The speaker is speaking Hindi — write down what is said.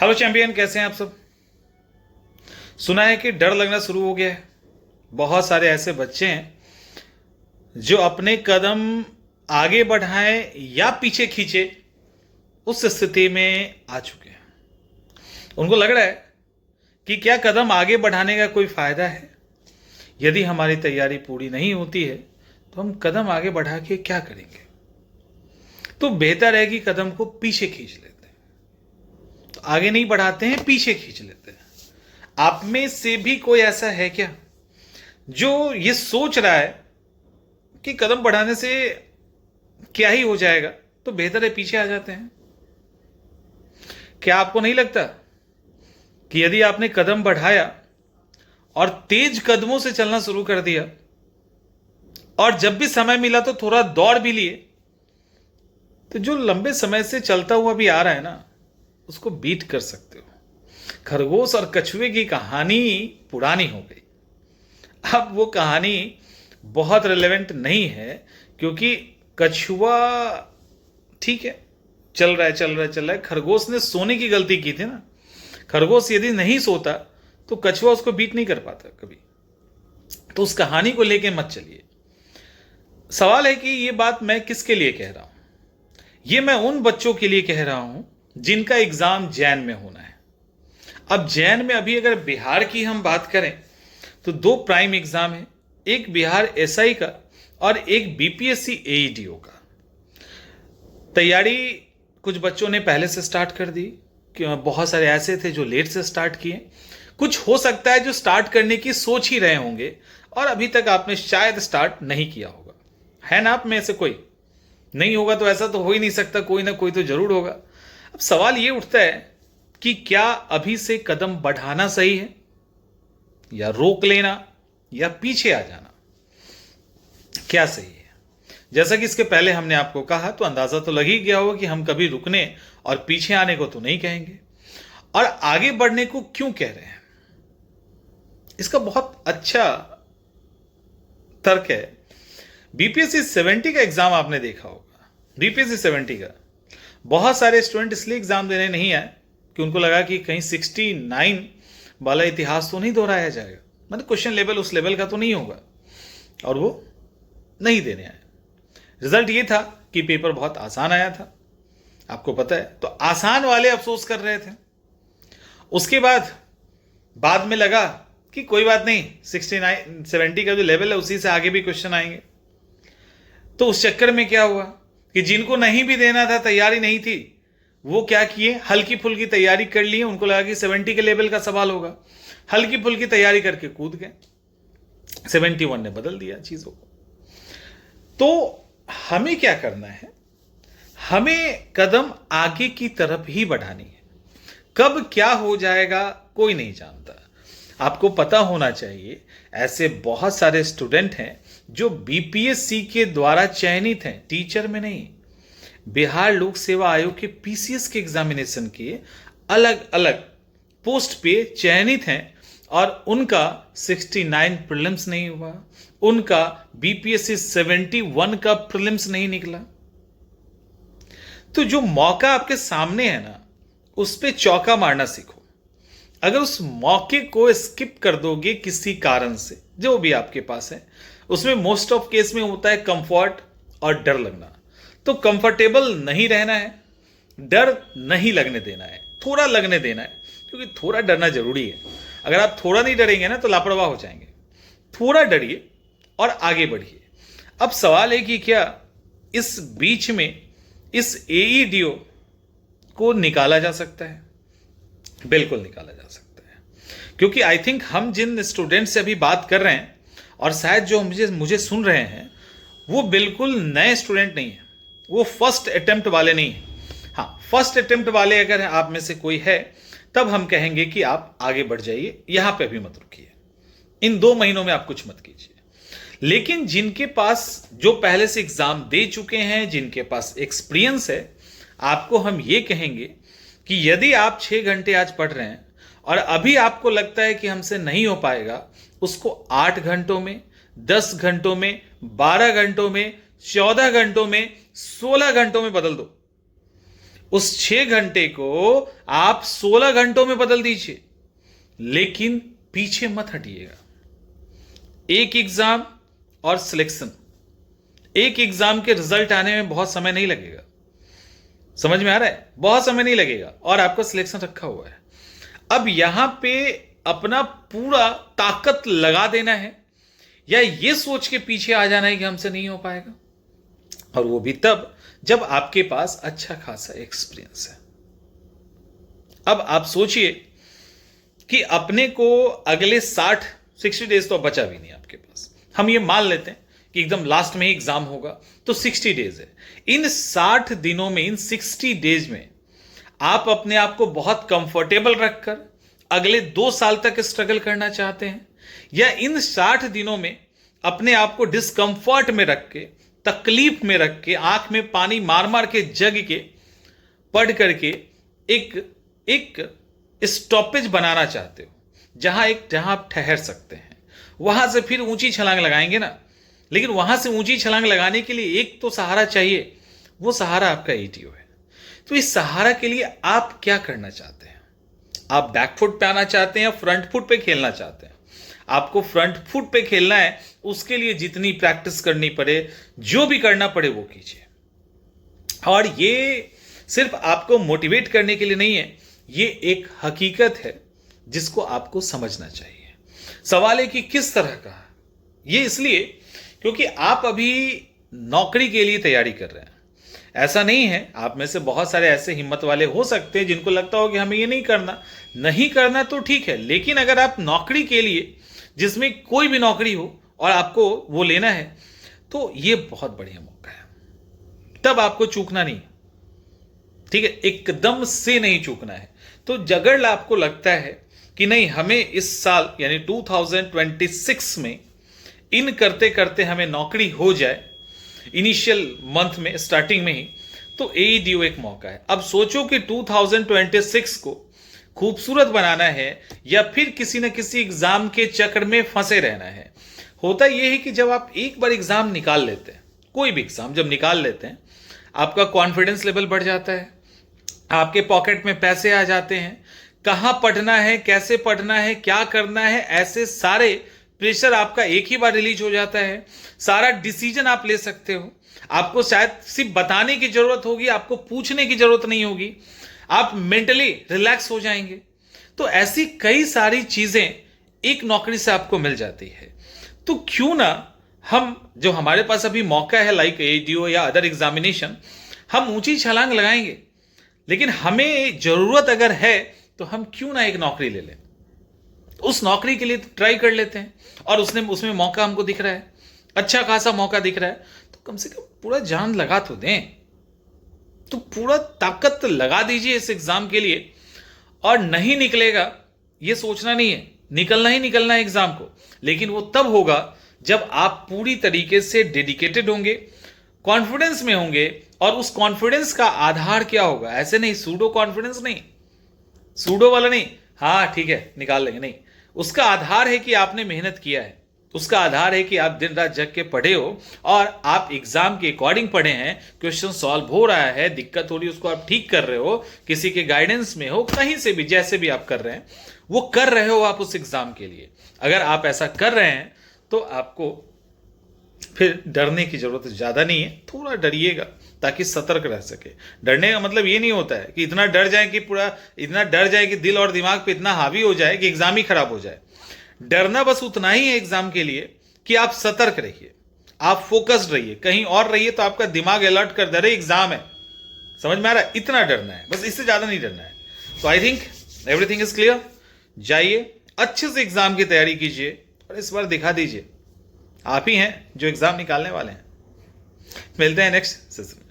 हेलो चैंपियन, कैसे हैं आप सब। सुना है कि डर लगना शुरू हो गया है। बहुत सारे ऐसे बच्चे हैं जो अपने कदम आगे बढ़ाएं या पीछे खींचे उस स्थिति में आ चुके हैं। उनको लग रहा है कि क्या कदम आगे बढ़ाने का कोई फायदा है। यदि हमारी तैयारी पूरी नहीं होती है तो हम कदम आगे बढ़ा के क्या करेंगे। तो बेहतर है कि कदम को पीछे खींच लेते हैं। तो आगे नहीं बढ़ाते हैं, पीछे खींच लेते हैं। आप में से भी कोई ऐसा है क्या जो ये सोच रहा है कि कदम बढ़ाने से क्या ही हो जाएगा, तो बेहतर है पीछे आ जाते हैं। क्या आपको नहीं लगता कि यदि आपने कदम बढ़ाया और तेज कदमों से चलना शुरू कर दिया और जब भी समय मिला तो थोड़ा दौड़ भी लिए, तो जो लंबे समय से चलता हुआ भी आ रहा है ना, उसको बीट कर सकते हो। खरगोश और कछुए की कहानी पुरानी हो गई। अब वो कहानी बहुत रिलेवेंट नहीं है, क्योंकि कछुआ ठीक है, चल रहा है। खरगोश ने सोने की गलती की थी ना। खरगोश यदि नहीं सोता तो कछुआ उसको बीट नहीं कर पाता कभी। तो उस कहानी को लेके मत चलिए। सवाल है कि ये बात मैं किसके लिए कह रहा हूं। ये मैं उन बच्चों के लिए कह रहा हूं जिनका एग्जाम जैन में होना है। अब जैन में अभी अगर बिहार की हम बात करें तो दो प्राइम एग्जाम है, एक बिहार एसआई का और एक बीपीएससी एईडीओ का। तैयारी कुछ बच्चों ने पहले से स्टार्ट कर दी, बहुत सारे ऐसे थे जो लेट से स्टार्ट किए। कुछ हो सकता है जो स्टार्ट करने की सोच ही रहे होंगे और अभी तक आपने शायद स्टार्ट नहीं किया होगा। है ना आप में से कोई? नहीं होगा तो ऐसा तो हो ही नहीं सकता, कोई ना कोई तो जरूर होगा। अब सवाल ये उठता है कि क्या अभी से कदम बढ़ाना सही है या रोक लेना या पीछे आ जाना, क्या सही है। जैसा कि इसके पहले हमने आपको कहा, तो अंदाजा तो लग ही गया होगा कि हम कभी रुकने और पीछे आने को तो नहीं कहेंगे, और आगे बढ़ने को क्यों कह रहे हैं। इसका बहुत अच्छा तर्क है। बीपीएससी 70 का एग्जाम आपने देखा होगा। बीपीएससी 70 का बहुत सारे स्टूडेंट इसलिए एग्जाम देने नहीं आए कि उनको लगा कि कहीं 69 वाला इतिहास तो नहीं दोहराया जाएगा, मतलब क्वेश्चन लेवल उस लेवल का तो नहीं होगा, और वो नहीं देने आए। रिजल्ट ये था कि पेपर बहुत आसान आया था, आपको पता है। तो आसान वाले अफसोस कर रहे थे। उसके बाद में लगा कि कोई बात नहीं, 69 70 का जो लेवल है उसी से आगे भी क्वेश्चन आएंगे। तो उस चक्कर में क्या हुआ कि जिनको नहीं भी देना था, तैयारी नहीं थी, वो क्या किए, हल्की फुल्की तैयारी कर लिए। उनको लगा कि 70 के लेवल का सवाल होगा, हल्की फुल्की तैयारी करके कूद गए। 71 ने बदल दिया चीजों को। तो हमें क्या करना है, हमें कदम आगे की तरफ ही बढ़ानी है। कब क्या हो जाएगा कोई नहीं जानता। आपको पता होना चाहिए, ऐसे बहुत सारे स्टूडेंट हैं जो बीपीएससी के द्वारा चयनित हैं, टीचर में नहीं, बिहार लोक सेवा आयोग के पीसीएस के एग्जामिनेशन के अलग अलग पोस्ट पे चयनित हैं, और उनका 69 प्रीलिम्स नहीं हुआ, उनका बीपीएससी 71 का प्रीलिम्स नहीं निकला। तो जो मौका आपके सामने है ना, उस पे चौका मारना सीखो। अगर उस मौके को स्किप कर दोगे किसी कारण से, जो भी आपके पास है, उसमें मोस्ट ऑफ केस में होता है कंफर्ट और डर लगना। तो कंफर्टेबल नहीं रहना है, डर नहीं लगने देना है, थोड़ा लगने देना है, क्योंकि थोड़ा डरना जरूरी है। अगर आप थोड़ा नहीं डरेंगे ना तो लापरवाह हो जाएंगे। थोड़ा डरिए और आगे बढ़िए। अब सवाल है कि क्या इस बीच में इस एईडीओ को निकाला जा सकता है? बिल्कुल निकाला जा सकता है, क्योंकि आई थिंक हम जिन स्टूडेंट से अभी बात कर रहे हैं और शायद जो मुझे सुन रहे हैं, वो बिल्कुल नए स्टूडेंट नहीं है, वो फर्स्ट अटेम्प्ट वाले नहीं है। हाँ, फर्स्ट अटेम्प्ट वाले अगर आप में से कोई है तब हम कहेंगे कि आप आगे बढ़ जाइए, यहां पे भी मत रुकिए, इन 2 महीनों में आप कुछ मत कीजिए। लेकिन जिनके पास, जो पहले से एग्जाम दे चुके हैं, जिनके पास एक्सपीरियंस है, आपको हम ये कहेंगे कि यदि आप 6 घंटे आज पढ़ रहे हैं और अभी आपको लगता है कि हमसे नहीं हो पाएगा, उसको 8 घंटों में, 10 घंटों में, 12 घंटों में, 14 घंटों में, 16 घंटों में बदल दो। उस 6 घंटे को आप 16 घंटों में बदल दीजिए, लेकिन पीछे मत हटिएगा। एक एग्जाम और सिलेक्शन, एक एग्जाम के रिजल्ट आने में बहुत समय नहीं लगेगा, समझ में आ रहा है? बहुत समय नहीं लगेगा और आपका सिलेक्शन रखा हुआ है। अब यहां पे अपना पूरा ताकत लगा देना है या ये सोच के पीछे आ जाना है कि हमसे नहीं हो पाएगा, और वो भी तब जब आपके पास अच्छा खासा एक्सपीरियंस है। अब आप सोचिए कि अपने को अगले 60 डेज तो बचा भी नहीं आपके पास। हम ये मान लेते हैं कि एकदम लास्ट में ही एग्जाम होगा, तो 60 डेज है। इन 60 दिनों में, इन 60 डेज में आप अपने आप को बहुत कंफर्टेबल रखकर अगले 2 साल तक स्ट्रगल करना चाहते हैं, या इन 60 दिनों में अपने आप को डिस्कंफर्ट में रख के, तकलीफ में रख के, आंख में पानी मार मार के, जग के, पढ़ करके एक स्टॉपेज बनाना चाहते हो, जहां आप ठहर सकते हैं, वहां से फिर ऊंची छलांग लगाएंगे ना। लेकिन वहां से ऊंची छलांग लगाने के लिए एक तो सहारा चाहिए, वो सहारा आपका एटीओ है। तो इस सहारा के लिए आप क्या करना चाहते हैं? आप बैक फुट पे आना चाहते हैं या फ्रंट फुट पे खेलना चाहते हैं? आपको फ्रंट फुट पे खेलना है, उसके लिए जितनी प्रैक्टिस करनी पड़े, जो भी करना पड़े वो कीजिए। और ये सिर्फ आपको मोटिवेट करने के लिए नहीं है, ये एक हकीकत है जिसको आपको समझना चाहिए। सवाल है कि किस तरह का? ये इसलिए क्योंकि आप अभी नौकरी के लिए तैयारी कर रहे हैं। ऐसा नहीं है, आप में से बहुत सारे ऐसे हिम्मत वाले हो सकते हैं जिनको लगता हो कि हमें ये नहीं करना तो ठीक है, लेकिन अगर आप नौकरी के लिए, जिसमें कोई भी नौकरी हो और आपको वो लेना है, तो ये बहुत बढ़िया मौका है। तब आपको चूकना नहीं, ठीक है? एकदम से नहीं चूकना है। तो अगर आपको लगता है कि नहीं, हमें इस साल यानी 2026 में इन करते करते हमें नौकरी हो जाए, इनिशियल मंथ में, स्टार्टिंग में ही, तो एईडीओ एक मौका है। अब सोचो कि 2026 को खूबसूरत बनाना है या फिर किसी न किसी एग्जाम के चक्र में फंसे रहना है। होता यह है कि जब आप एक बार एग्जाम निकाल लेते हैं, कोई भी एग्जाम जब निकाल लेते हैं, आपका कॉन्फिडेंस लेवल बढ़ जाता है, आपके पॉकेट में पैसे आ जाते हैं, कहां पढ़ना है, कैसे पढ़ना है, क्या करना है, ऐसे सारे प्रेशर आपका एक ही बार रिलीज हो जाता है। सारा डिसीजन आप ले सकते हो। आपको शायद सिर्फ बताने की जरूरत होगी, आपको पूछने की जरूरत नहीं होगी, आप मेंटली रिलैक्स हो जाएंगे। तो ऐसी कई सारी चीजें एक नौकरी से आपको मिल जाती है। तो क्यों ना हम, जो हमारे पास अभी मौका है लाइक एईडीओ या अदर एग्जामिनेशन, हम ऊंची छलांग लगाएंगे। लेकिन हमें जरूरत अगर है तो हम क्यों ना एक नौकरी ले लें, उस नौकरी के लिए ट्राई कर लेते हैं। और उसमें मौका हमको दिख रहा है, अच्छा खासा मौका दिख रहा है, तो कम से कम पूरा जान लगा तो दें। तो पूरा ताकत लगा दीजिए इस एग्जाम के लिए। और नहीं निकलेगा ये सोचना नहीं है, निकलना ही निकलना है एग्जाम को। लेकिन वो तब होगा जब आप पूरी तरीके से डेडिकेटेड होंगे, कॉन्फिडेंस में होंगे। और उस कॉन्फिडेंस का आधार क्या होगा? ऐसे नहीं, सूडो कॉन्फिडेंस नहीं, सूडो वाला नहीं, हाँ ठीक है निकाल लेंगे, नहीं। उसका आधार है कि आपने मेहनत किया है, उसका आधार है कि आप दिन रात जग के पढ़े हो और आप एग्जाम के अकॉर्डिंग पढ़े हैं, क्वेश्चन सॉल्व हो रहा है, दिक्कत हो रही है उसको आप ठीक कर रहे हो, किसी के गाइडेंस में हो, कहीं से भी जैसे भी आप कर रहे हैं वो कर रहे हो आप उस एग्जाम के लिए। अगर आप ऐसा कर रहे हैं तो आपको फिर डरने की जरूरत ज्यादा नहीं है। थोड़ा डरिएगा ताकि सतर्क रह सके। डरने का मतलब ये नहीं होता है कि इतना डर जाए कि दिल और दिमाग पे इतना हावी हो जाए कि एग्जाम ही खराब हो जाए। डरना बस उतना ही है एग्जाम के लिए कि आप सतर्क रहिए, आप फोकस्ड रहिए, कहीं और रहिए तो आपका दिमाग अलर्ट कर दे रहे एग्जाम है। समझ में आ रहा है? इतना डरना है बस, इससे ज्यादा नहीं डरना है। तो I think everything is clear. जाइए अच्छे से एग्जाम की तैयारी कीजिए और इस बार दिखा दीजिए आप ही हैं जो एग्जाम निकालने वाले हैं। मिलते हैं नेक्स्ट सेशन।